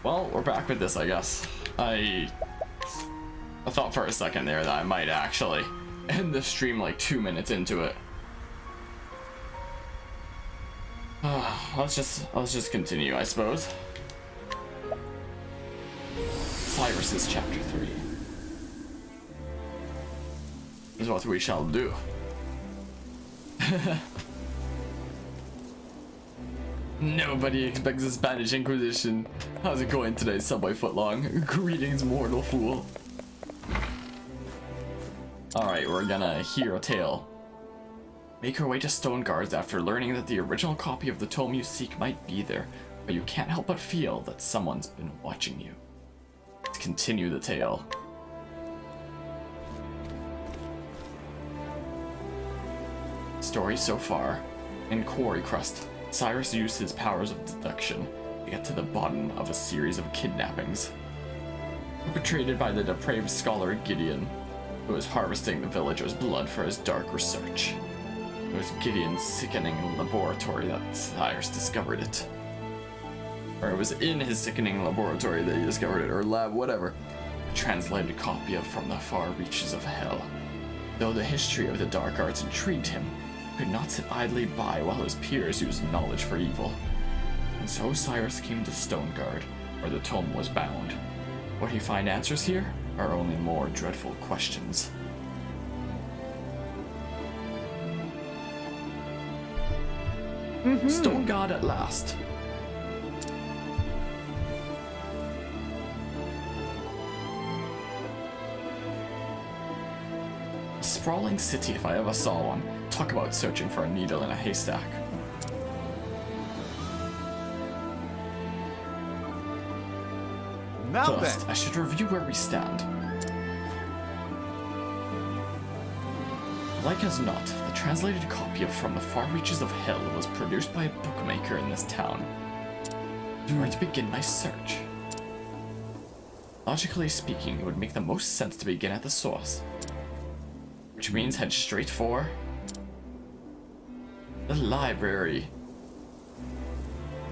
Well, we're back with this, I guess. I thought for a second there that I might actually end the stream like 2 minutes into it. Let's just continue, I suppose. Cyrus's chapter 3 is what we shall do. Nobody expects the Spanish Inquisition. How's it going today, Subway Footlong? Greetings, mortal fool. Alright, we're gonna hear a tale. Make our way to Stone Guards after learning that the original copy of the tome you seek might be there, but you can't help but feel that someone's been watching you. Let's continue the tale. Story so far. In Quarry Crust, Cyrus used his powers of deduction to get to the bottom of a series of kidnappings perpetrated by the depraved scholar Gideon, who was harvesting the villagers' blood for his dark research. It was Gideon's sickening laboratory that Cyrus discovered it. Or it was in his sickening laboratory that he discovered it, or lab, whatever. A translated copy of From the Far Reaches of Hell. Though the history of the dark arts intrigued him, he could not sit idly by while his peers used knowledge for evil. And so Cyrus came to Stoneguard, where the tome was bound. Would he find answers here, or only more dreadful questions? Stone Guard at last. A sprawling city if I ever saw one. Talk about searching for a needle in a haystack. Now First, then, I should review where we stand. Like as not, the translated copy of From the Far Reaches of Hell was produced by a bookmaker in this town. Where to begin my search? Logically speaking, it would make the most sense to begin at the source. Which means head straight for the library.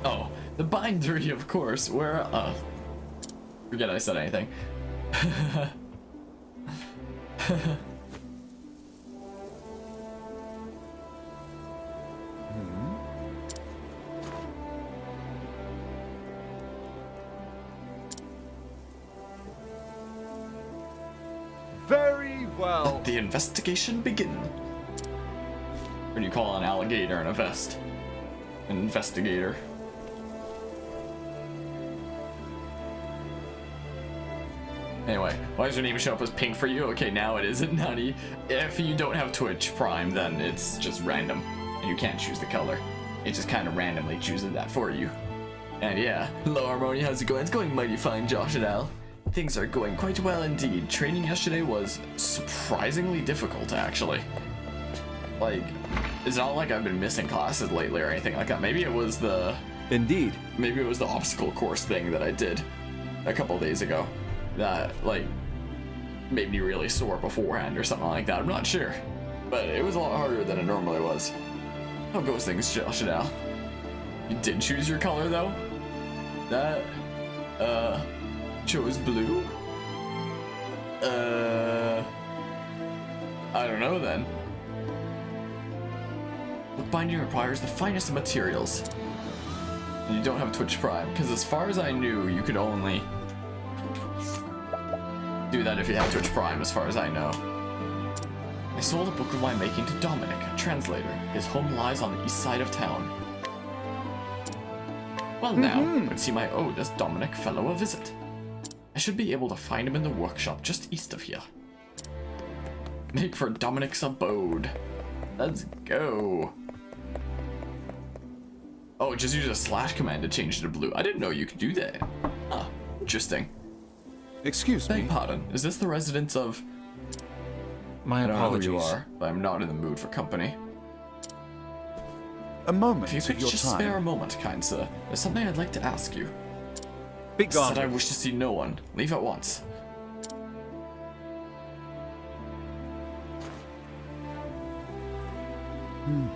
Oh, the bindery, of course, where, forget I said anything. very well. Let the investigation begin. What do you call an alligator in a vest? An investigator. Anyway, why does your name show up as pink for you? Okay, now it isn't, Nutty. If you don't have Twitch Prime, then it's just random. And you can't choose the color. It just kind of randomly chooses that for you. And yeah, hello Harmony, how's it going? It's going mighty fine, Josh and Al. Things are going quite well indeed. Training yesterday was surprisingly difficult, actually. Like, it's not like I've been missing classes lately or anything like that. Maybe it was the... Indeed. Maybe it was the obstacle course thing that I did a couple days ago. That, like, made me really sore beforehand or something like that. I'm not sure. But it was a lot harder than it normally was. How goes things, Josh and Al? You did choose your color, though? That, chose blue? I don't know then. Bookbinding requires the finest of materials. And you don't have Twitch Prime, because as far as I knew, you could only do that if you have Twitch Prime, as far as I know. I sold a book of my making to Dominic, a translator. His home lies on the east side of town. Well now, let's see my ode as Dominic fellow a visit. I should be able to find him in the workshop just east of here. Make for Dominic's abode. Let's go. Oh, just use a slash command to change it to blue. I didn't know you could do that. Huh, interesting. Excuse me. Beg pardon, is this the residence of... My I don't know who apologies. you are, but I'm not in the mood for company. A moment If you of could your just spare a time. moment, kind sir, there's something I'd like to ask you. Big Said I gone. wish to see no one. Leave at once.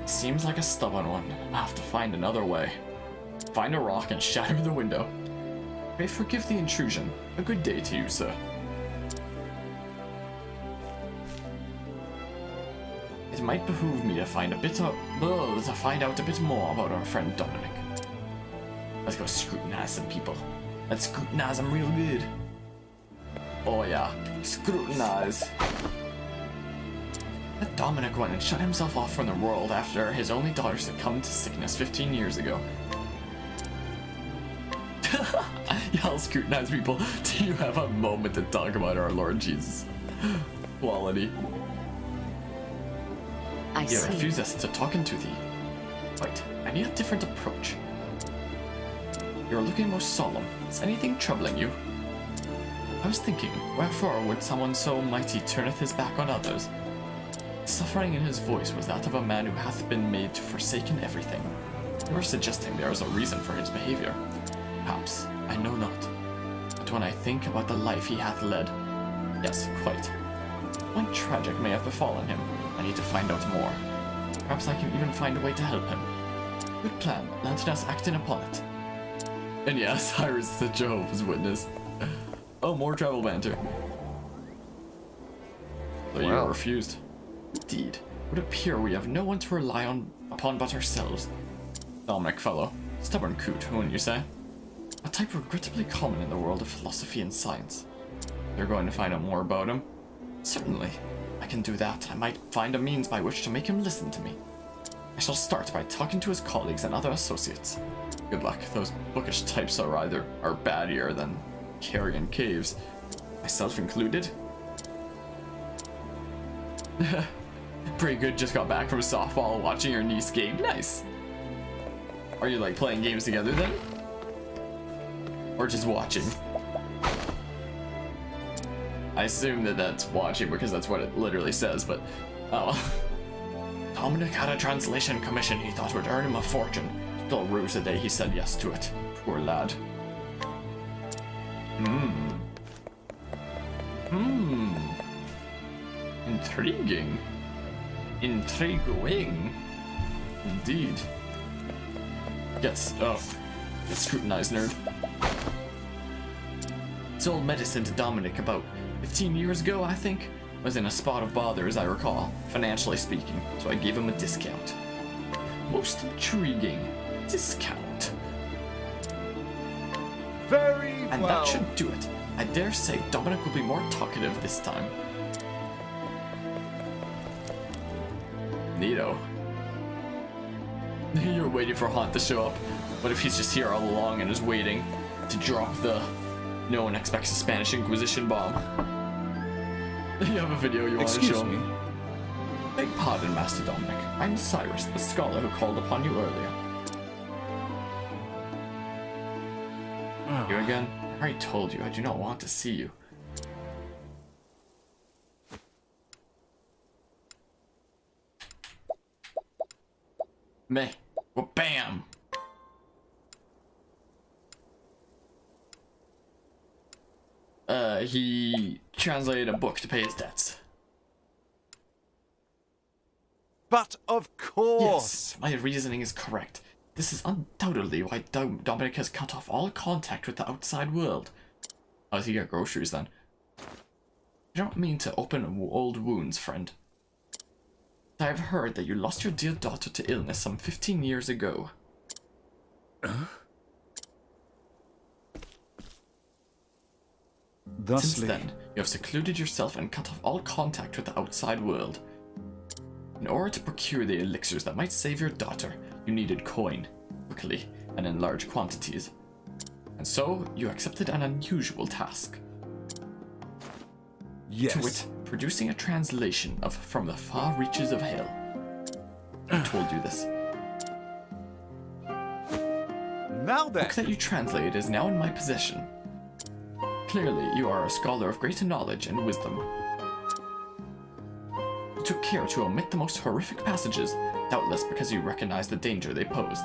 Seems like a stubborn one. I'll have to find another way. Find a rock and shatter the window. Pray forgive the intrusion. A good day to you, sir. It might behoove me to find out a bit more about our friend Dominic. Let's go scrutinize some people. Let's scrutinize them real good. Oh yeah, scrutinize. Let Dominic went and shut himself off from the world after his only daughter succumbed to sickness 15 years ago. Yeah, I'll scrutinize people. Do you have a moment to talk about our Lord Jesus? Quality. I He see. refuses to talk to thee. Wait, I need a different approach. You're looking most solemn. Is anything troubling you? I was thinking, wherefore would someone so mighty turneth his back on others? Suffering in his voice was that of a man who hath been made to forsaken everything. You are suggesting there is a reason for his behavior. Perhaps, I know not. But when I think about the life he hath led, yes, quite. One tragic may have befallen him. I need to find out more. Perhaps I can even find a way to help him. Good plan. Let us act in upon it. And yeah, Cyrus is a Jehovah's Witness. Oh, more travel banter. So you Wow. refused. Indeed. It would appear we have no one to rely upon but ourselves. Dominic fellow. Stubborn coot, wouldn't you say? A type regrettably common in the world of philosophy and science. You're going to find out more about him? Certainly. I can do that. I might find a means by which to make him listen to me. I shall start by talking to his colleagues and other associates. Good luck. Those bookish types are battier than carrion caves. Myself included. Pretty good, just got back from softball watching your niece game. Nice. Are you like playing games together then? Or just watching? I assume that that's watching because that's what it literally says, but oh. Dominic had a translation commission he thought would earn him a fortune. Still ruse the day he said yes to it. Poor lad. Intriguing. Intriguing. Indeed. Get scrutinized, nerd. Sold medicine to Dominic about 15 years ago, I think. Was in a spot of bother, as I recall, financially speaking, so I gave him a discount. Most intriguing. Discount. Very And well. that should do it. I dare say Dominic will be more talkative this time. Neato. You're waiting for Haunt to show up. What if he's just here all along and is waiting to drop the no one expects a Spanish Inquisition bomb? You have a video you want to Excuse show me. Beg pardon, Master Dominic. I'm Cyrus, the scholar who called upon you earlier. You again? I already told you, I do not want to see you. Meh. Well, bam! He translated a book to pay his debts. But of course. Yes, my reasoning is correct. This is undoubtedly why Dominic has cut off all contact with the outside world. How does he get groceries then? I don't mean to open old wounds, friend. I have heard that you lost your dear daughter to illness some 15 years ago. Since Thusly, then, you have secluded yourself and cut off all contact with the outside world. In order to procure the elixirs that might save your daughter, you needed coin, quickly, and in large quantities. And so, you accepted an unusual task. yes. To wit, producing a translation of From the Far Reaches of Hell. I told you this. Now The then. book that you translated is now in my possession. Clearly, you are a scholar of great knowledge and wisdom. You took care to omit the most horrific passages, doubtless because you recognized the danger they posed.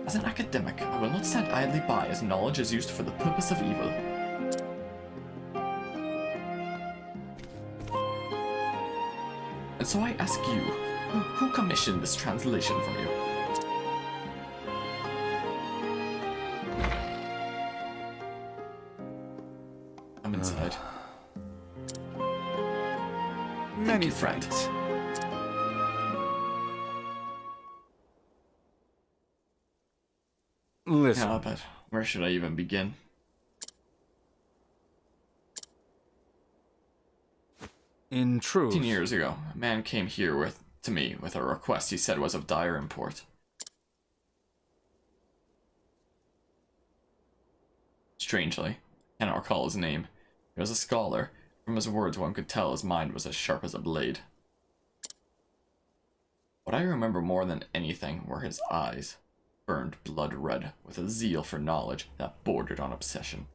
As an academic, I will not stand idly by as knowledge is used for the purpose of evil. And so I ask you, who commissioned this translation from you? inside. Many you, friend. thanks. Listen. Yeah, but where should I even begin? In truth, 15 years ago, a man came here to me with a request he said was of dire import. Strangely, I cannot recall his name. He was a scholar. From his words, one could tell his mind was as sharp as a blade. What I remember more than anything were his eyes, burned blood red with a zeal for knowledge that bordered on obsession.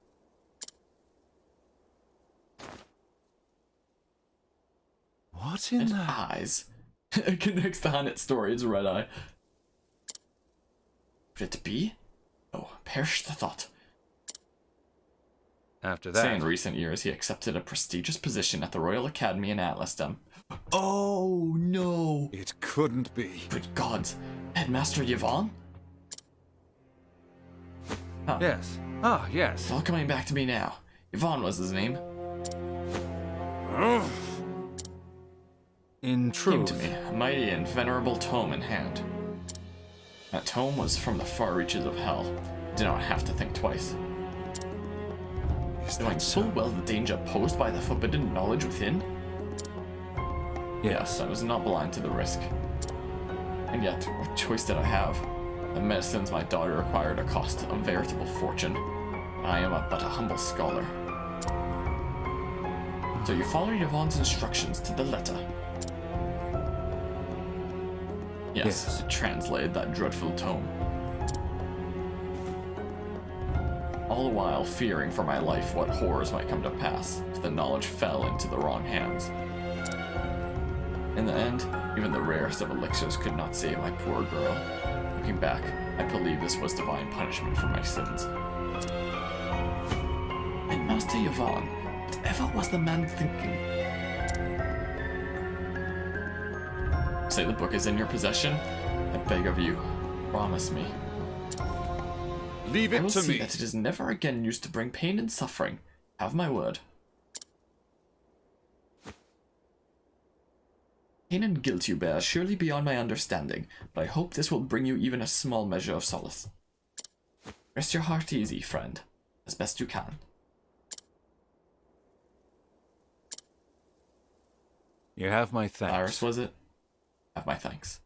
what in And the... eyes. It connects to Hannet's story, it's red eye. Could it be? Oh, perish the thought. After Say that... in recent years he accepted a prestigious position at the Royal Academy in Atlasdom. Oh, no! It couldn't be. Good gods, Headmaster Yvonne? Huh. Yes. Ah, yes. It's all coming back to me now. Yvonne was his name. In Came truth... to me, a mighty and venerable tome in hand. That tome was from the far reaches of hell. I did not have to think twice. Is Knowing that full so? well the danger posed by the forbidden knowledge within? Yes, I was not blind to the risk. And yet, what choice did I have? The medicines my daughter required a cost a veritable fortune. And I am but a humble scholar. So you followed Yvonne's instructions to the letter? Yes, I translated that dreadful tome. All the while fearing for my life what horrors might come to pass if the knowledge fell into the wrong hands. In the end, even the rarest of elixirs could not save my poor girl. Looking back, I believe this was divine punishment for my sins. And Master Yvonne, whatever was the man thinking? Say the book is in your possession? I beg of you, promise me. Leave I it will to see me. that it is never again used to bring pain and suffering. Have my word. Pain and guilt you bear surely beyond my understanding, but I hope this will bring you even a small measure of solace. Rest your heart easy, friend, as best you can. You have my thanks. Cyrus, was it? Have my thanks.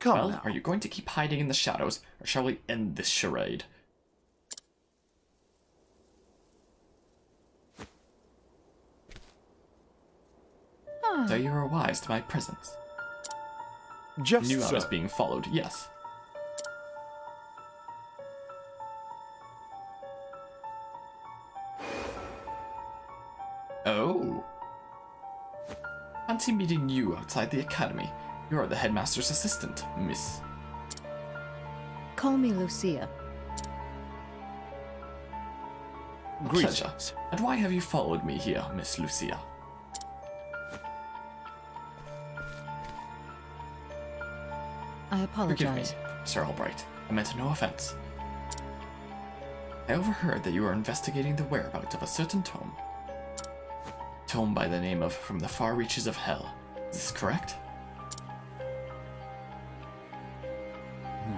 Come Well, now. are you going to keep hiding in the shadows, or shall we end this charade? So you were wise to my presence. Just Knew I so. was being followed, yes. Oh. Fancy meeting you outside the academy. You are the headmaster's assistant, miss. Call me Lucia. A Greetings. pleasure. And why have you followed me here, Miss Lucia? I Forgive me, apologize. Sir Albright. I meant no offense. I overheard that you are investigating the whereabouts of a certain tome. Tome by the name of From the Far Reaches of Hell. Is this correct?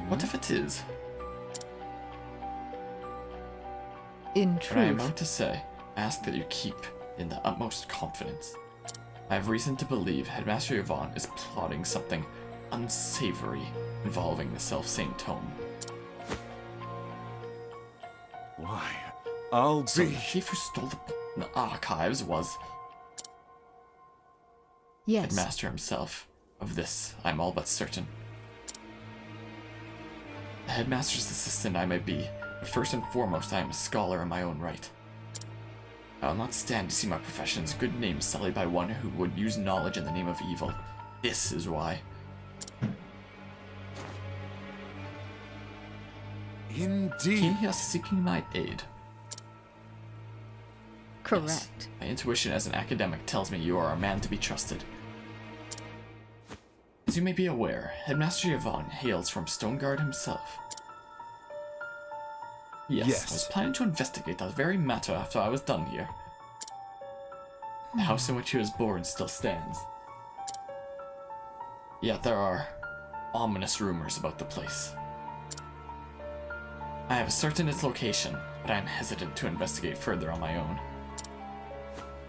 What if it is? In What I am truth, about to say, I ask that you keep in the utmost confidence. I have reason to believe Headmaster Yvonne is plotting something unsavory involving the self-same tome. Why, I'll So be... the thief who stole the book from the archives was yes. Headmaster himself. Of this, I'm all but certain. The Headmaster's assistant I may be, but first and foremost I am a scholar in my own right. I will not stand to see my profession's good name sullied by one who would use knowledge in the name of evil. This is why. Came Indeed. here seeking my aid. Correct. Yes. My intuition as an academic tells me you are a man to be trusted. As you may be aware, Headmaster Yvonne hails from Stoneguard himself. Yes, I was planning to investigate that very matter after I was done here. The house in which he was born still stands. Yet there are ominous rumors about the place. I have ascertained its location, but I am hesitant to investigate further on my own.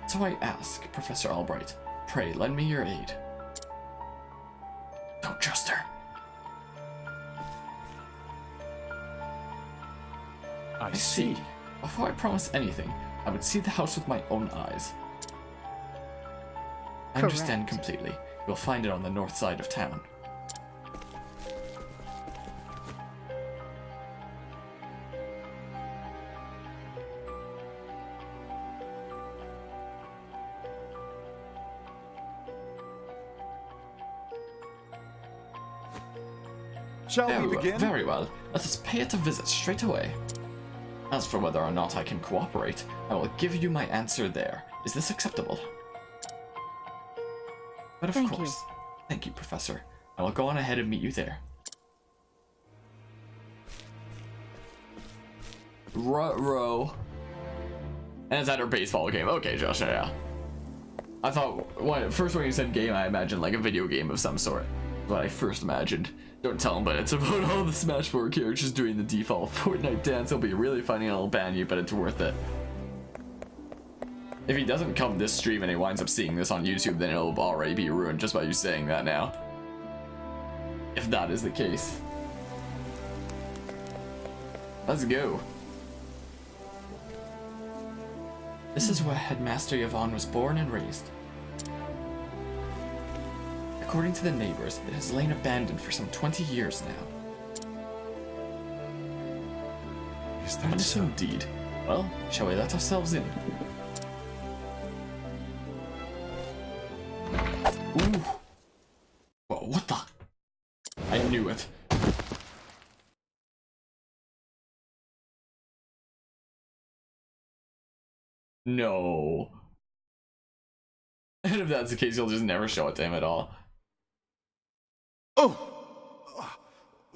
So I ask, Professor Albright, pray lend me your aid. Don't trust her. I see. Before I promise anything, I would see the house with my own eyes. I understand completely. You'll find it on the north side of town. Shall we begin? Very well. Let us pay it a visit straight away. As for whether or not I can cooperate, I will give you my answer there. Is this acceptable? But of course. Thank you, Professor. I will go on ahead and meet you there. Ruh-roh. And it's at our baseball game. Okay, Josh, yeah. I thought, first when you said game, I imagined like a video game of some sort. What I first imagined. Don't tell him, but it's about all the Smash 4 characters doing the default Fortnite dance. It'll be really funny and I'll ban you, but it's worth it. If he doesn't come this stream and he winds up seeing this on YouTube, then it'll already be ruined just by you saying that now. If that is the case. Let's go. This is where Headmaster Yvonne was born and raised. According to the neighbors, it has lain abandoned for some 20 years now. Is that so? Indeed. Well, shall we let ourselves in? Ooh. Whoa, what the? I knew it. No. And if that's the case, you'll just never show it to him at all. Oh!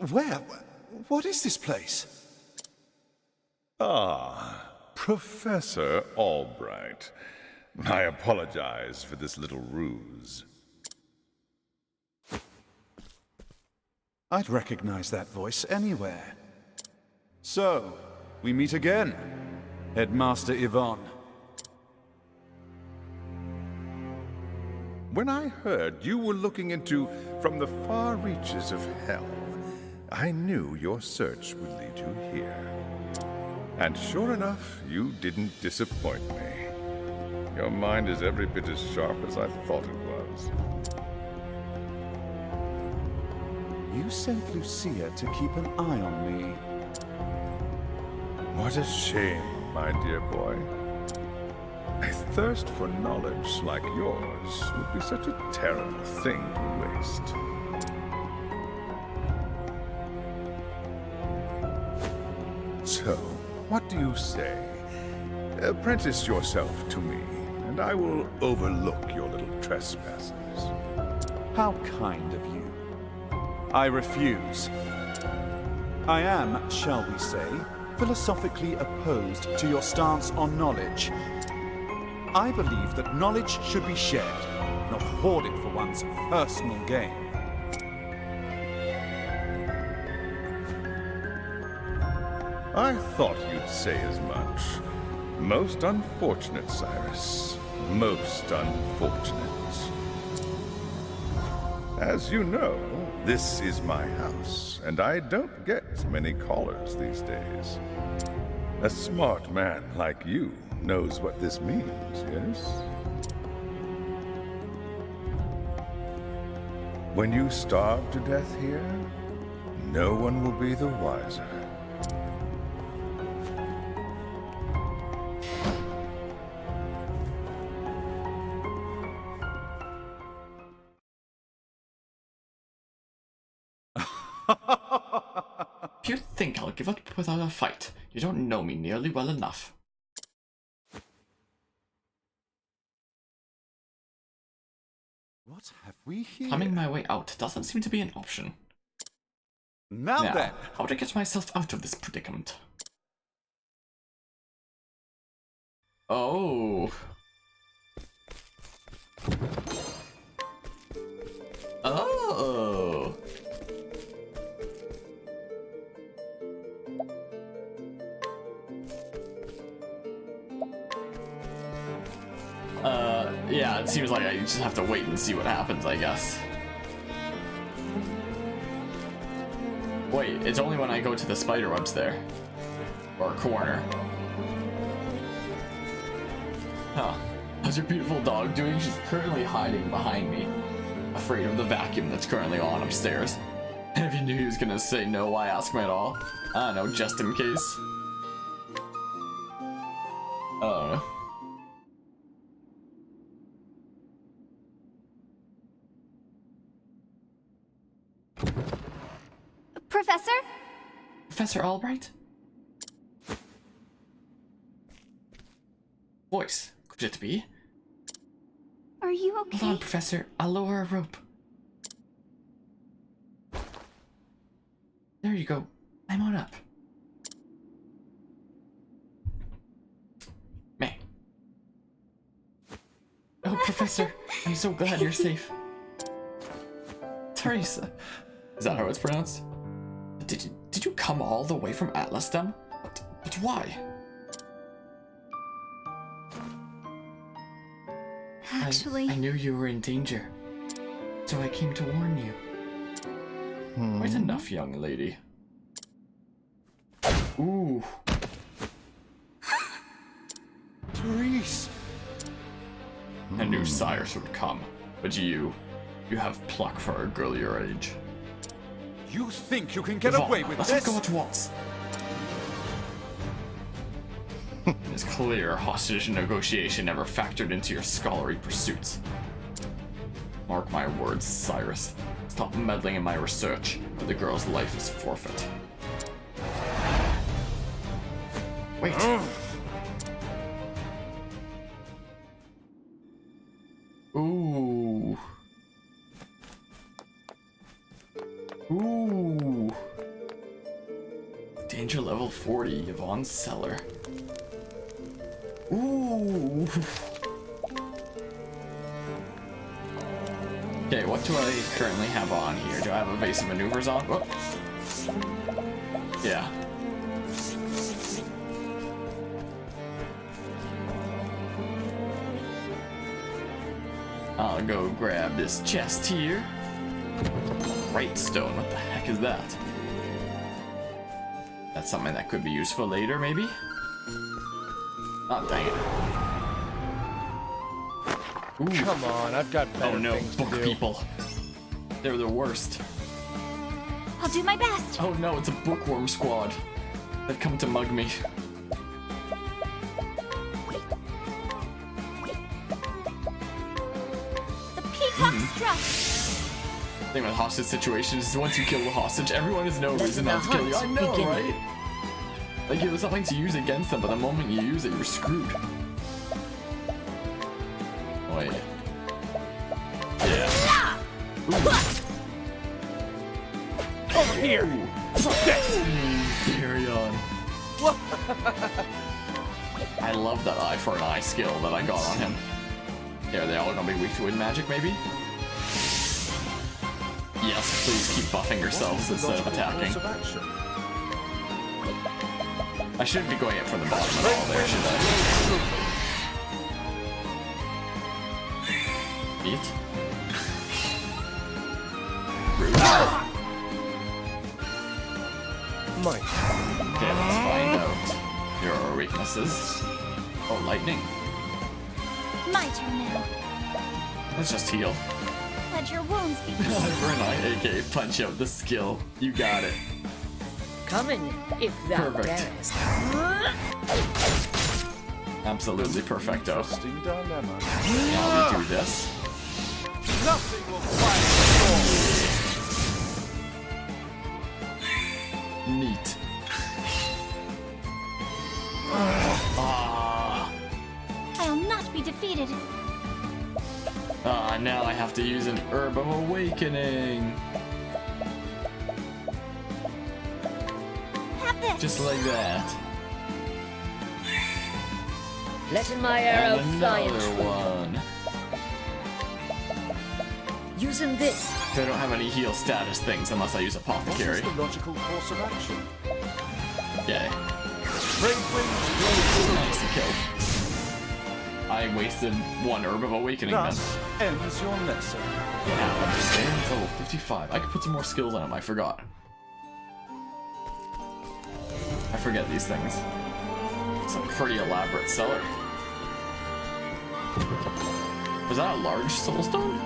Where? What is this place? Ah, Professor Albright. I apologize for this little ruse. I'd recognize that voice anywhere. So, we meet again, Headmaster Yvonne. When I heard you were looking into from the far reaches of hell, I knew your search would lead you here. And sure enough, you didn't disappoint me. Your mind is every bit as sharp as I thought it was. You sent Lucia to keep an eye on me. What a shame, my dear boy. A thirst for knowledge like yours would be such a terrible thing to waste. So, what do you say? Apprentice yourself to me, and I will overlook your little trespasses. How kind of you. I refuse. I am, shall we say, philosophically opposed to your stance on knowledge. I believe that knowledge should be shared, not hoarded for one's personal gain. I thought you'd say as much. Most unfortunate, Cyrus. Most unfortunate. As you know, this is my house, and I don't get many callers these days. A smart man like you knows what this means, yes? When you starve to death here, no one will be the wiser. If you think I'll give up without a fight, you don't know me nearly well enough. What have we here? Climbing my way out doesn't seem to be an option. Now then. How to get myself out of this predicament? Oh. Oh. Yeah, it seems like I just have to wait and see what happens, I guess. Wait, it's only when I go to the spider webs there. Or corner. Huh. How's your beautiful dog doing? She's currently hiding behind me, afraid of the vacuum that's currently on upstairs. And if you knew he was gonna say no, why ask him at all? I don't know, just in case. I don't know. Professor? Professor Albright? Voice, could it be? Are you okay? Hold on, Professor. I'll lower a rope. There you go. I'm on up. May. Oh, Professor, I'm so glad you're safe. Teresa. Is that how it's pronounced? Did you come all the way from Atlasdom? But why? Actually... I knew you were in danger, so I came to warn you. Quite enough, young lady. Ooh. Therese! I knew Cyrus would come, but you have pluck for a girl your age. You think you can get Vaughn, away with let's this? go at once. It's clear hostage negotiation never factored into your scholarly pursuits. Mark my words, Cyrus. Stop meddling in my research, or the girl's life is forfeit. Wait. Ooh. Ooh. Danger level 40, Yvonne's cellar. Ooh. Okay, what do I currently have on here? Do I have evasive maneuvers on? Oh. Yeah. I'll go grab this chest here. Right stone, what the heck is that? That's something that could be useful later, maybe? Oh, dang it. Ooh. Come on, I've got better Oh no, things book to do. people. They're the worst. I'll do my best. Oh no, it's a bookworm squad. They've come to mug me. The peacock struck. The thing with hostage situations is once you kill the hostage, everyone has no Let reason the not to kill you. I hunt know, begin. right? Like, it was something to use against them, but the moment you use it, you're screwed. Oh, yeah. Yeah. Over here! Carry on. I love that eye for an eye skill that I got on him. Yeah, are they all gonna be weak to wind magic, maybe? Yes, please keep buffing yourselves instead of attacking. I shouldn't be going in from the bottom at all there, should I? Eat. Rude. My Okay, let's find out your weaknesses. Oh, lightning. My turn now. Let's just heal. Let your wounds be healed. Renai, aka punch out the skill. You got it. Coming, if thou Perfect. darest. Absolutely perfecto. Interesting dilemma. Now we do this. Nothing will quiet Neat. Ah. I'll not be defeated. Now I have to use an Herb of Awakening. Have this. Just like that. Letting my arrow And fly another and true. one. Using this. So I don't have any heal status things unless I use What Apothecary. is the logical course of action? Yay. Brave winds Nice to kill. I wasted one Herb of Awakening then. thus ends your lesson. Yeah, understand. It's level 55. I could put some more skills on him. I forgot. I forget these things. It's a pretty elaborate cellar. Was that a large soulstone?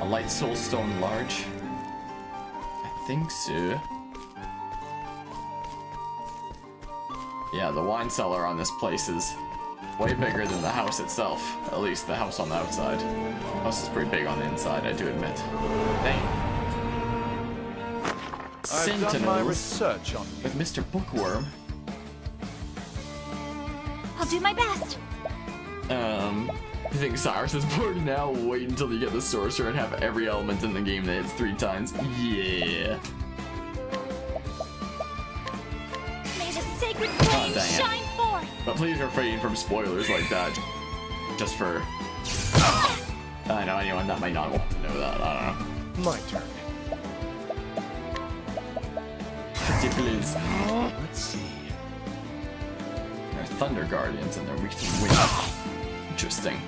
A light soulstone large? I think so. Yeah, the wine cellar on this place is way bigger than the house itself. At least the house on the outside. The house is pretty big on the inside, I do admit. Dang. I've done my Sentinels research on you. with Mr. Bookworm. I'll do my best. You think Cyrus is bored now? Wait until you get the sorcerer and have every element in the game that hits 3 times. Yeah. May the sacred flame dang it. shine forth. But please refrain from spoilers like that. Just for... I know anyone that might not want to know that. I don't know. My turn. Pretty please. Let's see. They're Thunder Guardians and they're weak to wind. Interesting.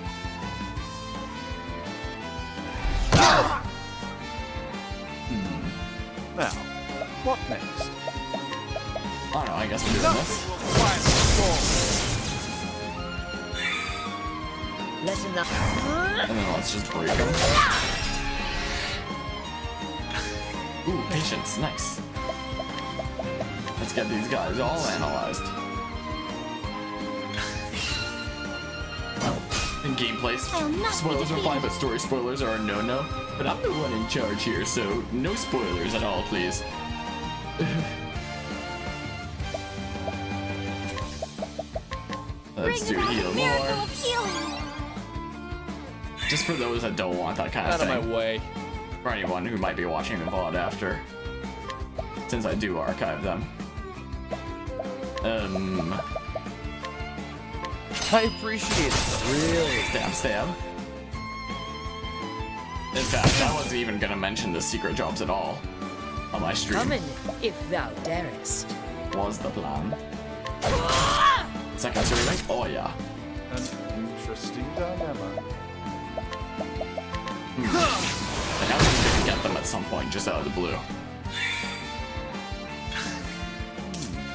Now, what next? I don't know, I guess we're doing this. Letting the. And then let's just break them. Ooh, patience, nice. Let's get these guys all analyzed. In gameplay, I'll not be spoilers are fine, defeated. but story spoilers are a no-no. But I'm the one in charge here, so no spoilers at all, please. Let's Bring do about heal the miracle more. of healing. Just for those that don't want that kind of Out of thing. my way. For anyone who might be watching the VOD after. Since I do archive them. I appreciate it. Really. Stab. In fact, I wasn't even gonna mention the secret jobs at all on my stream. Coming, if thou darest. Was the plan. Second survey? Oh yeah. An interesting dilemma. I know I'm gonna get them at some point, just out of the blue.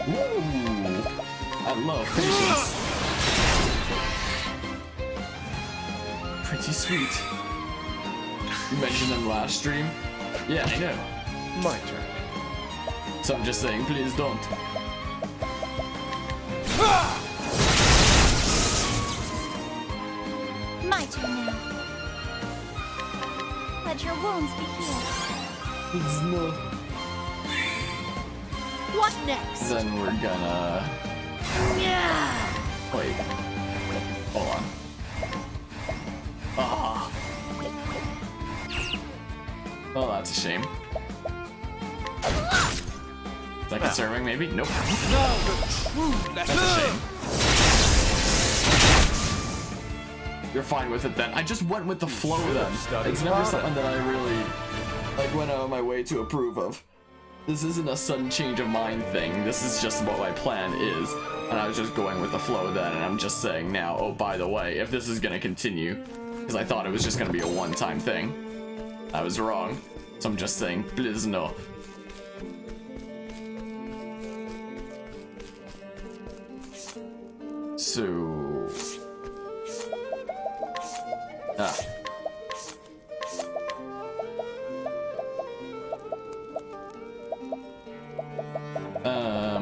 Ooh, I love patience. Pretty sweet. You mentioned them last stream? Yeah, I know. My turn. So I'm just saying, please don't. My turn now. Let your wounds be healed. Please no. What next? Then we're gonna... Yeah. Wait. Hold on. Ah. Oh, that's a shame. Second serving, maybe? Nope. Now the true That's lesson. a shame. You're fine with it then. I just went with the flow then. studied It's never harder. something that I really went out of my way to approve of. This isn't a sudden change of mind thing. This is just what my plan is. And I was just going with the flow then, and I'm just saying now, oh, by the way, if this is gonna continue, because I thought it was just gonna be a one-time thing, I was wrong. So I'm just saying, please no. So... Ah.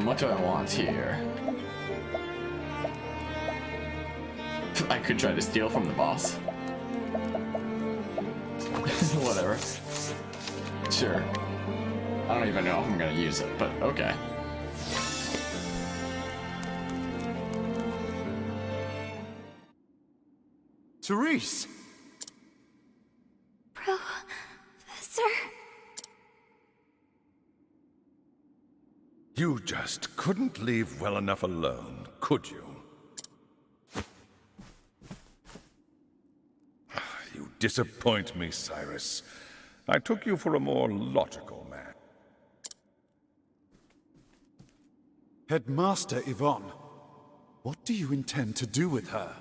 What do I want here? I could try to steal from the boss. Whatever. Sure. I don't even know if I'm gonna use it, but okay. Cyrus, just couldn't leave well enough alone, could you? You disappoint me, Cyrus. I took you for a more logical man. Headmaster Yvonne, what do you intend to do with her?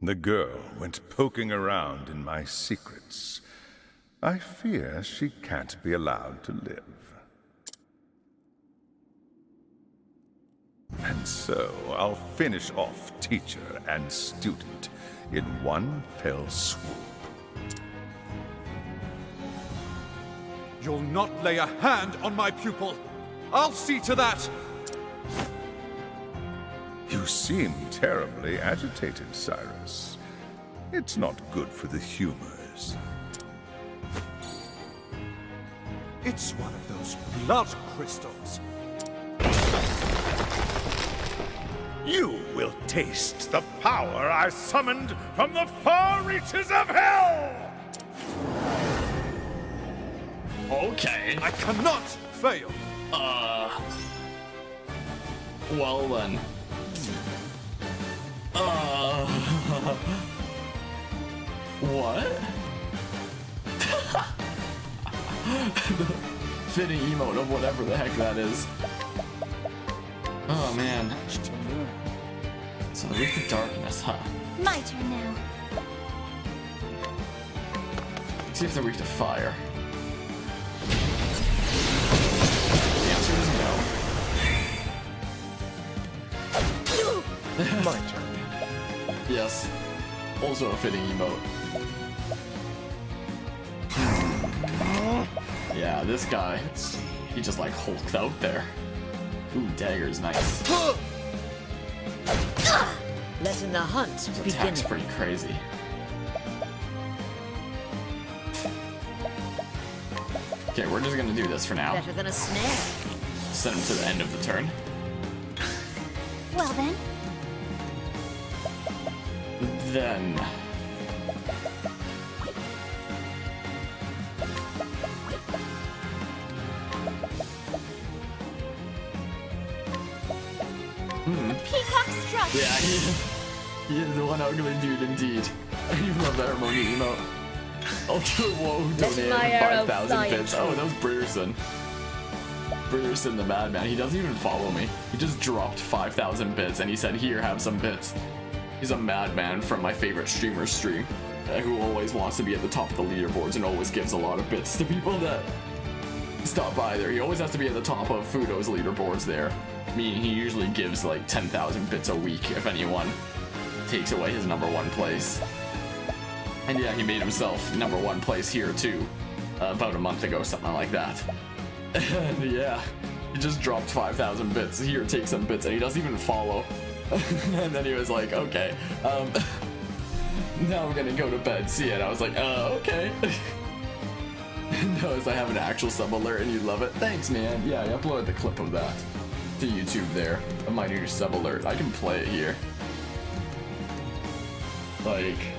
The girl went poking around in my secrets. I fear she can't be allowed to live. And so I'll finish off teacher and student in one fell swoop. You'll not lay a hand on my pupil. I'll see to that. You seem terribly agitated, Cyrus. It's not good for the humors. It's one of those blood crystals. You will taste the power I summoned from the far reaches of hell! Okay. I cannot fail. Well then. What? The fitting emote of whatever the heck that is. Oh man. So the Reef of Darkness, huh? My turn now. Let's see if they're weak to fire. The answer is no. My turn. Yes. Also a fitting emote. Yeah, this guy, he just like hulked out there. Ooh, dagger's nice. Letting the hunt His begin. attack's pretty crazy. Okay, we're just gonna do this for now. Better than a snare. Send him to the end of the turn. Well then, Then... Peacock Strut. Yeah, he is the one ugly dude indeed. I love that harmony emote. Ultra Woe donated my arrow 5,000 fly bits. true. Oh, that was Britterson. Britterson the madman. He doesn't even follow me. He just dropped 5,000 bits and he said, here, have some bits. He's a madman from my favorite streamer's stream, who always wants to be at the top of the leaderboards and always gives a lot of bits to people that stop by there. He always has to be at the top of Fudo's leaderboards there. Meaning he usually gives like 10,000 bits a week if anyone takes away his #1 place. And yeah, he made himself #1 place here too, about a month ago, something like that. And yeah, he just dropped 5,000 bits. Here, take some bits, and he doesn't even follow. And then he was like, okay, now I'm gonna go to bed, see it. I was like, okay. Notice I have an actual sub alert and you love it. Thanks, man. Yeah, I uploaded the clip of that to YouTube there, of my new sub alert. I can play it here. Like,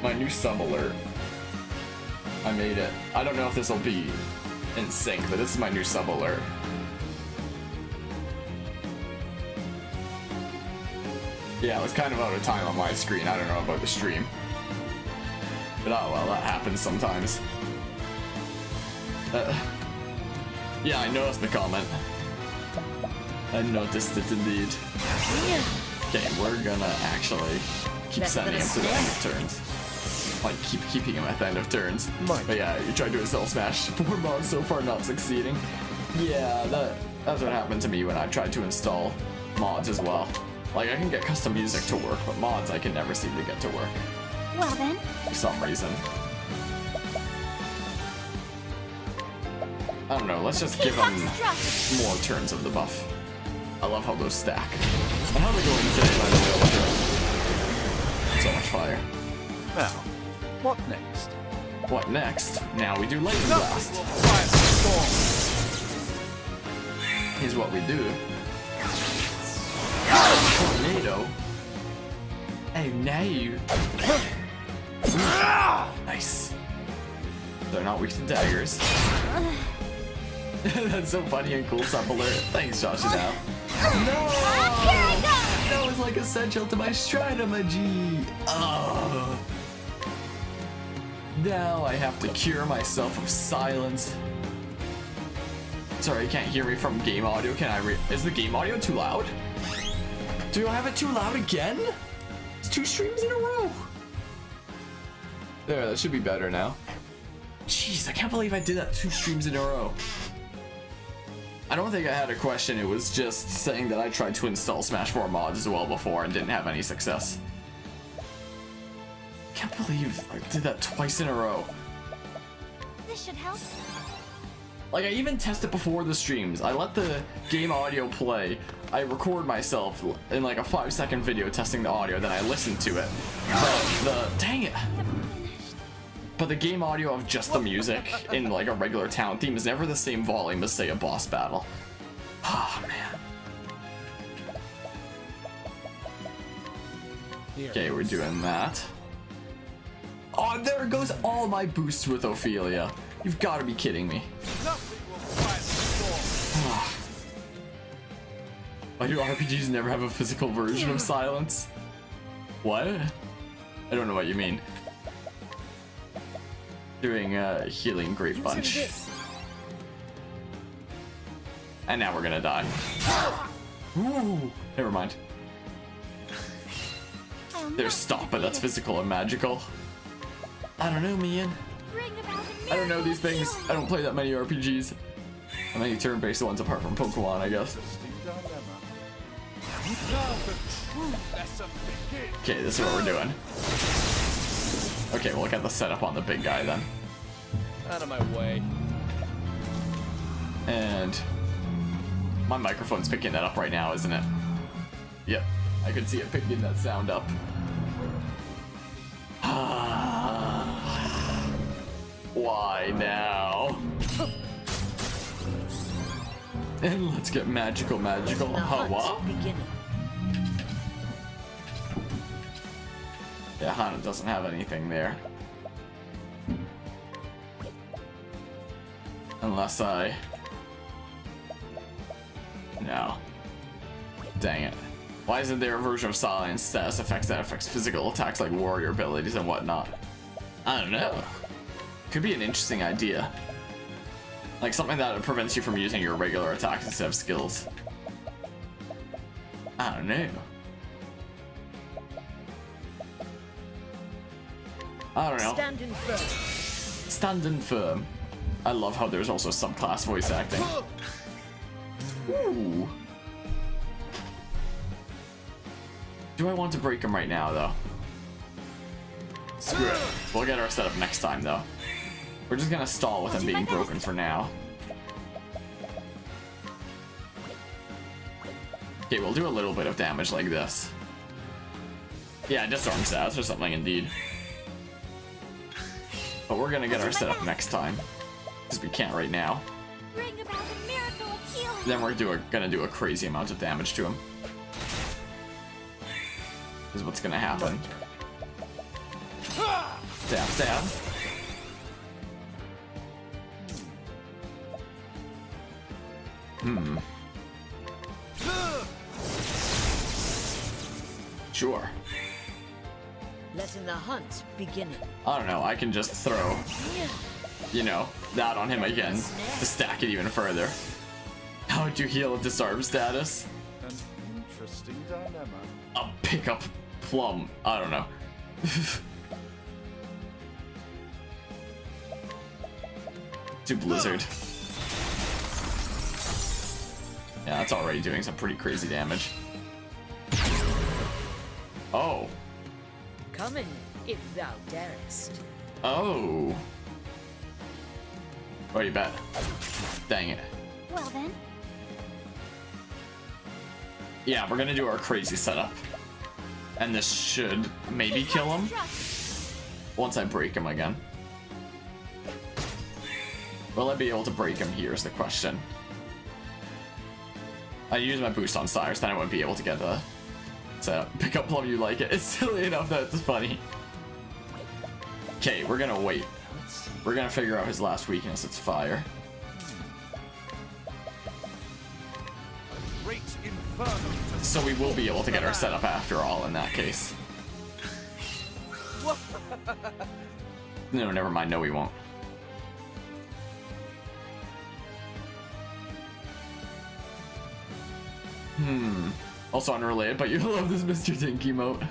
my new sub alert. I made it. I don't know if this will be in sync, but this is my new sub alert. Yeah, it was kind of out of time on my screen. I don't know about the stream. But oh well, that happens sometimes. Yeah, I noticed the comment. I noticed it indeed. Okay, we're gonna actually keep sending him to the end of turns. Like, keep keeping him at the end of turns. But yeah, you tried to install Smash 4 mods, so far not succeeding. Yeah, that's what happened to me when I tried to install mods as well. Like, I can get custom music to work, but mods I can never seem to get to work. Well then, For some reason. I don't know, let's just give Peacock him Strut. more turns of the buff. I love how those stack. And how they're going today, by the way, look at it. So much fire. Now, what next? What next? Now we do Lightning Blast. Here's what we do. Tornado. Oh no. Nice. They're not weak to daggers. That's so funny and cool, Suppler. Thanks, Josh. Now. No! Here I go! That was like essential to my strategy. Oh. Now I have to cure myself of silence. Sorry, I can't hear me from game audio. Can I is the game audio too loud? Do I have it too loud again? It's 2 streams in a row. There, that should be better now. Jeez, I can't believe I did that 2 streams in a row. I don't think I had a question. It was just saying that I tried to install Smash 4 mods as well before and didn't have any success. Can't believe I did that twice in a row. This should help. Like, I even tested before the streams. I let the game audio play. I record myself in like a 5-second video testing the audio, then I listen to it. Dang it. But the game audio of just the music in like a regular town theme is never the same volume as, say, a boss battle. Oh, man. Okay, we're doing that. Oh, there goes all my boosts with Ophelia. You've got to be kidding me. Why do RPGs never have a physical version of silence? What? I don't know what you mean. Doing a healing great bunch. And now we're gonna die. Ooh, never mind. There's stop, but that's physical and magical. I don't know, Mian. I don't know these things. I don't play that many RPGs. How many turn-based ones apart from Pokemon, I guess. Okay, this is what we're doing. Okay, we'll get the setup on the big guy then. Out of my way. And my microphone's picking that up right now, isn't it? Yep, I could see it picking that sound up. Why now? And let's get magical. What? Yeah, Hana doesn't have anything there. Unless I... No. Dang it. Why isn't there a version of Silence status effects that affects physical attacks like warrior abilities and whatnot? I don't know. Could be an interesting idea. Like something that prevents you from using your regular attacks instead of skills. I don't know. I don't know. Standing firm. I love how there's also subclass voice acting. Ooh. Do I want to break him right now, though? Screw it. We'll get our setup next time, though. We're just gonna stall with him being broken for now. Okay, we'll do a little bit of damage like this. Yeah, disarm stats or something, indeed. But we're gonna get our setup next time. Because we can't right now. Then we're gonna do a crazy amount of damage to him. This is what's gonna happen. Stab, stab. Sure. Letting the hunt begin. I don't know, I can just throw, you know, that on him again to stack it even further. How would you heal a disarm status? An interesting dilemma. A pickup plum. I don't know. To Blizzard. Yeah, that's already doing some pretty crazy damage. Oh. Come in, if thou darest. Oh. What do you bet? Dang it. Well then. Yeah, we're gonna do our crazy setup. And this should maybe kill him. Once I break him again. Will I be able to break him here is the question. I use my boost on Cyrus, then I wouldn't be able to get the setup. Pick up plum, you like it. It's silly enough that it's funny. Okay, we're gonna wait. We're gonna figure out his last weakness. It's fire. inferno. So we will be able to get our setup after all in that case. No, never mind. No, we won't. Also unrelated, but you love this Mr. Dink emote.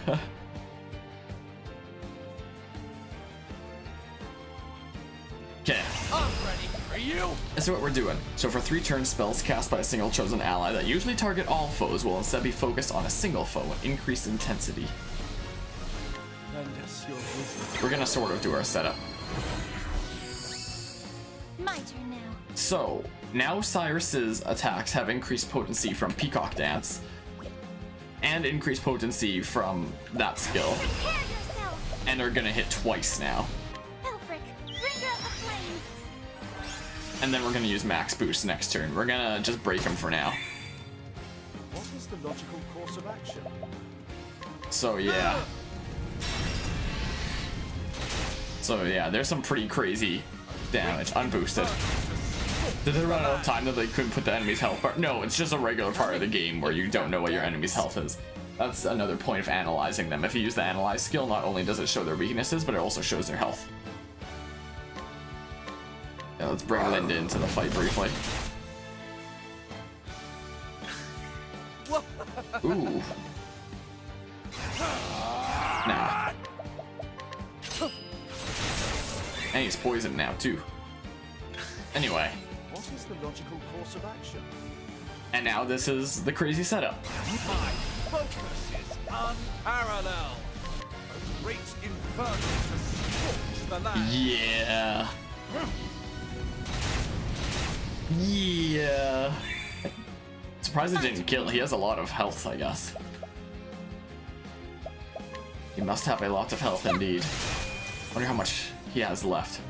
Okay. I'm ready. Are you? This is what we're doing. So for 3 turns, spells cast by a single chosen ally that usually target all foes will instead be focused on a single foe with increased intensity. We're gonna sort of do our setup. My turn now. So, now Cyrus's attacks have increased potency from Peacock Dance, and increased potency from that skill, Prepare yourself! and are gonna hit twice now. Elfric, bring out the flame! And then we're gonna use max boost next turn. We're gonna just break him for now. What is the logical course of action? So yeah. So yeah, there's some pretty crazy damage, unboosted. Did they run out of time that they couldn't put the enemy's health bar? No, it's just a regular part of the game where you don't know what your enemy's health is. That's another point of analyzing them. If you use the analyze skill, not only does it show their weaknesses, but it also shows their health. Yeah, let's bring Linda into the fight briefly. Ooh. Nah. And he's poisoned now, too. Anyway. What is the logical course of action? And now this is the crazy setup. My focus is unparalleled. A great inferno to scorch the land. Yeah. Yeah. Surprised it didn't kill. He has a lot of health, I guess. He must have a lot of health indeed. Wonder how much he has left.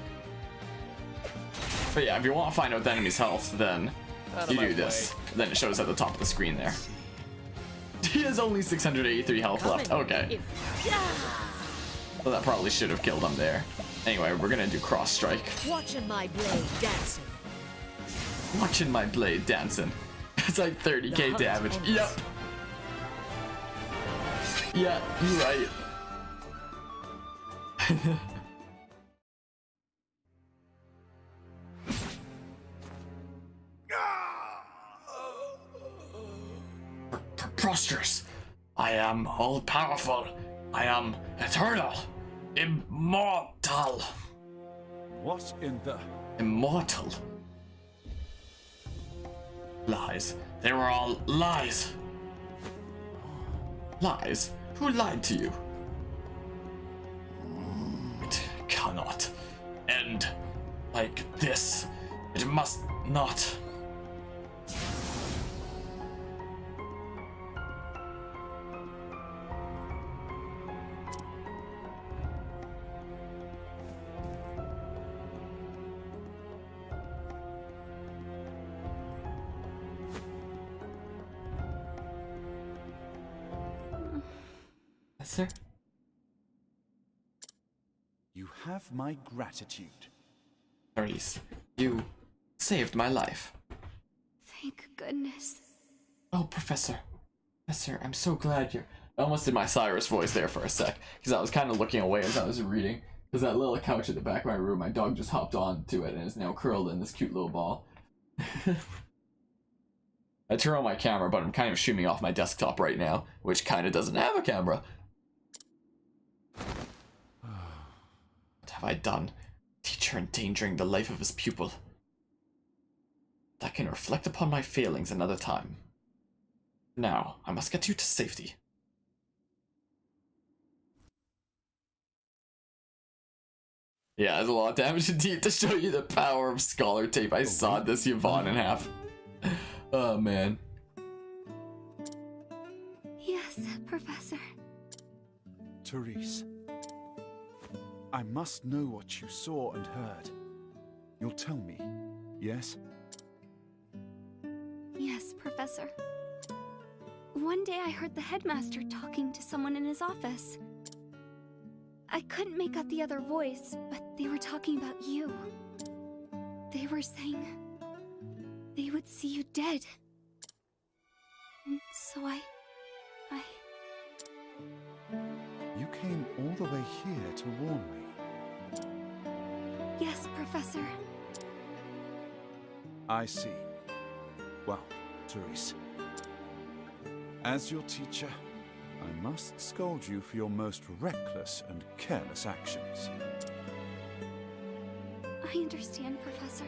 But yeah, if you want to find out the enemy's health, then you do this. Then it shows at the top of the screen there. He has only 683 health left. Okay. So that probably should have killed him there. Anyway, we're gonna do cross strike. Watching my blade dancing. Watching my blade dancing. It's like 30k damage. Yep. Yeah, you're right. Preposterous. I am all-powerful. I am eternal. Immortal. What in the... Immortal. Lies. They were all lies. Lies? Who lied to you? It cannot end like this. It must not. Sir? You have my gratitude. Cyrus, you saved my life. Thank goodness. Oh, Professor. Professor, I'm so glad you're... I almost did my Cyrus voice there for a sec, because I was kind of looking away as I was reading. Because that little couch at the back of my room, my dog just hopped onto it and is now curled in this cute little ball. I turn on my camera, but I'm kind of streaming off my desktop right now, which kind of doesn't have a camera. What have I done? Teacher endangering the life of his pupil. I can reflect upon my failings another time. Now, I must get you to safety. Yeah, there's a lot of damage indeed to show you the power of Scholar Tape. I sawed this Yvonne in half. Oh, man. Yes, Professor. Therese, I must know what you saw and heard. You'll tell me, yes? Yes, Professor. One day I heard the headmaster talking to someone in his office. I couldn't make out the other voice, but they were talking about you. They were saying they would see you dead. And so I... You came all the way here to warn me. Yes, Professor. I see. Well, Cyrus, as your teacher, I must scold you for your most reckless and careless actions. I understand, Professor.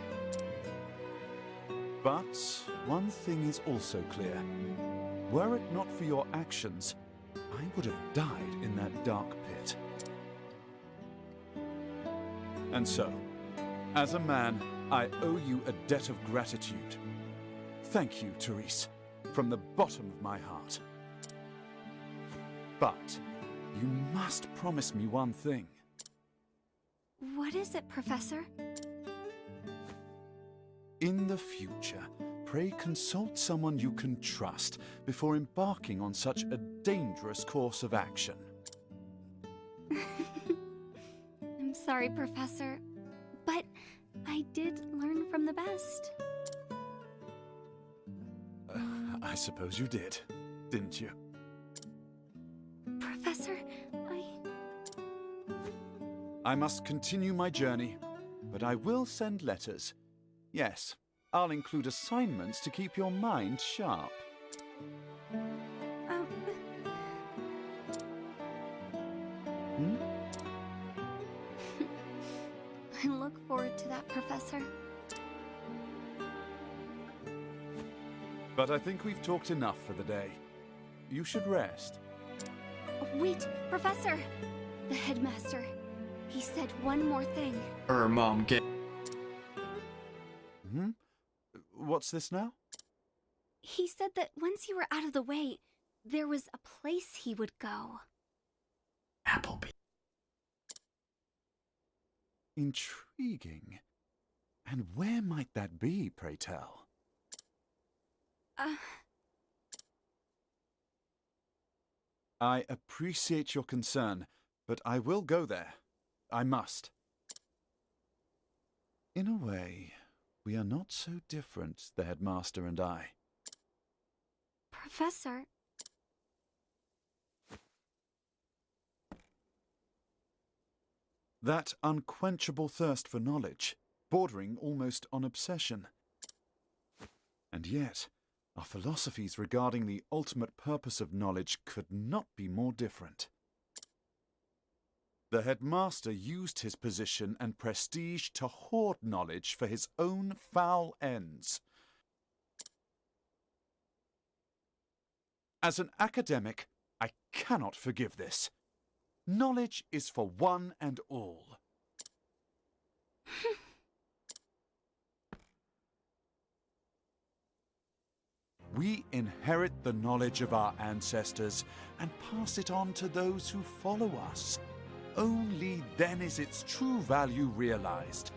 But one thing is also clear. Were it not for your actions, I would have died in that dark pit. And so, as a man, I owe you a debt of gratitude. Thank you, Cyrus, from the bottom of my heart. But you must promise me one thing. What is it, Professor? In the future, pray consult someone you can trust before embarking on such a dangerous course of action. I'm sorry, Professor, but I did learn from the best. I suppose you did, didn't you? Professor, I must continue my journey, but I will send letters. Yes, I'll include assignments to keep your mind sharp. I look forward to that, Professor. But I think we've talked enough for the day. You should rest. Wait, Professor! The headmaster. He said one more thing. Mom, get... What's this now? He said that once you were out of the way, there was a place he would go. Appleby. Intriguing. And where might that be, pray tell? I appreciate your concern, but I will go there. I must. In a way, we are not so different, the headmaster and I. Professor, That unquenchable thirst for knowledge, bordering almost on obsession. And yet, our philosophies regarding the ultimate purpose of knowledge could not be more different. The headmaster used his position and prestige to hoard knowledge for his own foul ends. As an academic, I cannot forgive this. Knowledge is for one and all. We inherit the knowledge of our ancestors and pass it on to those who follow us. Only then is its true value realized.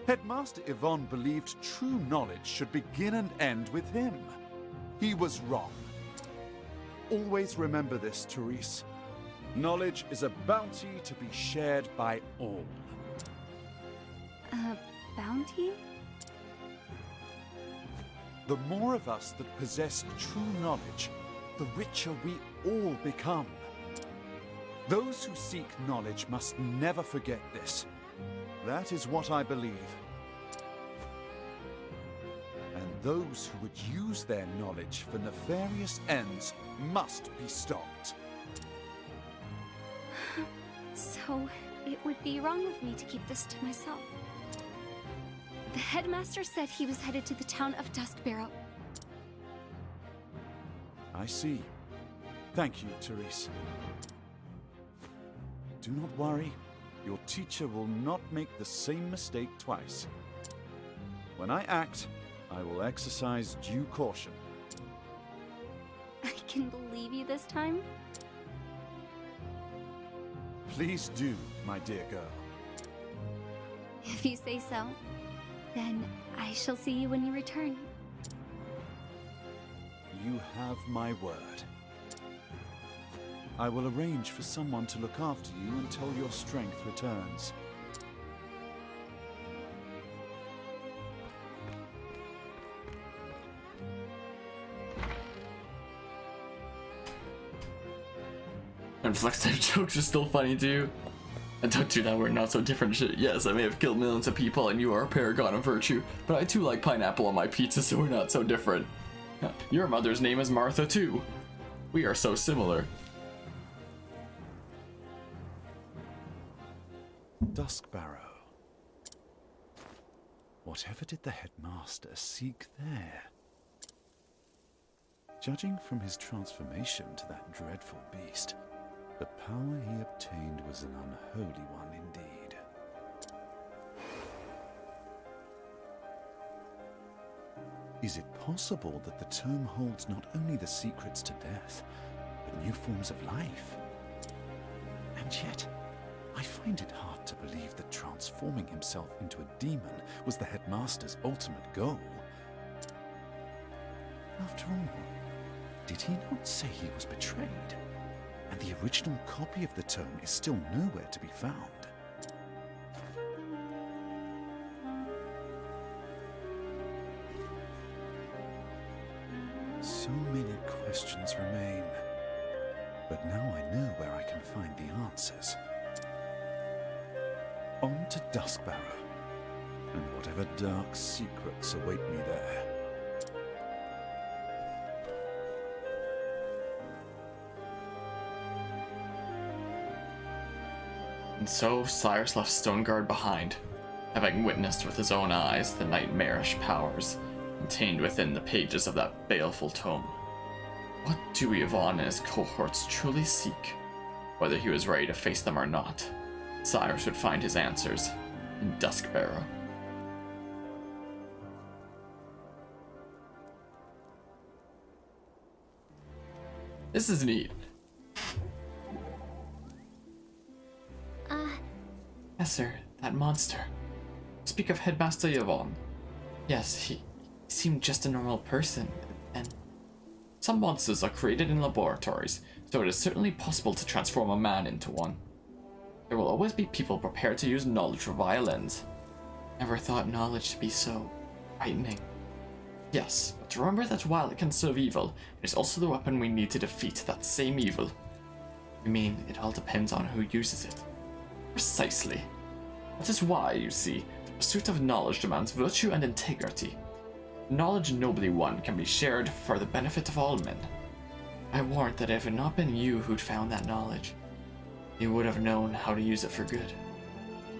Headmaster Yvonne believed true knowledge should begin and end with him. He was wrong. Always remember this, Cyrus. Knowledge is a bounty to be shared by all. a bounty? The more of us that possess true knowledge, the richer we all become. Those who seek knowledge must never forget this. That is what I believe. And those who would use their knowledge for nefarious ends must be stopped. So, it would be wrong of me to keep this to myself. The headmaster said he was headed to the town of Duskbarrow. I see. Thank you, Cyrus. Do not worry. Your teacher will not make the same mistake twice. When I act, I will exercise due caution. I can believe you this time? Please do, my dear girl. If you say so, then I shall see you when you return. You have my word. I will arrange for someone to look after you until your strength returns. And flex type jokes are still funny too. And don't do that, we're not so different shit. Yes, I may have killed millions of people and you are a paragon of virtue, but I too like pineapple on my pizza, so we're not so different. Your mother's name is Martha too. We are so similar. Duskbarrow. Whatever did the headmaster seek there? Judging from his transformation to that dreadful beast, the power he obtained was an unholy one indeed. Is it possible that the tome holds not only the secrets to death, but new forms of life? And yet, I find it hard to believe that transforming himself into a demon was the headmaster's ultimate goal. After all, did he not say he was betrayed? And the original copy of the tome is still nowhere to be found. So many questions remain. But now I know where I can find the answers. On to Duskbarrow, and whatever dark secrets await me there. And so Cyrus left Stoneguard behind, having witnessed with his own eyes the nightmarish powers contained within the pages of that baleful tome. What do Yvonne and his cohorts truly seek? Whether he was ready to face them or not, Cyrus would find his answers in Duskbarrow. This is neat. Yes, sir, that monster. Speak of Headmaster Yvonne. Yes, he seemed just a normal person, and some monsters are created in laboratories, so it is certainly possible to transform a man into one. There will always be people prepared to use knowledge for violence. Never thought knowledge to be so frightening. Yes, but remember that while it can serve evil, it is also the weapon we need to defeat that same evil. I mean, it all depends on who uses it. Precisely. That is why, you see, the pursuit of knowledge demands virtue and integrity. Knowledge nobly won can be shared for the benefit of all men. I warrant that if it had not been you who'd found that knowledge, you would have known how to use it for good.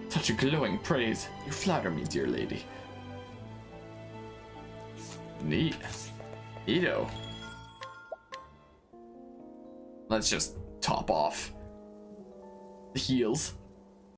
Such glowing praise. You flatter me, dear lady. Neat. Neato. Let's just top off the heals.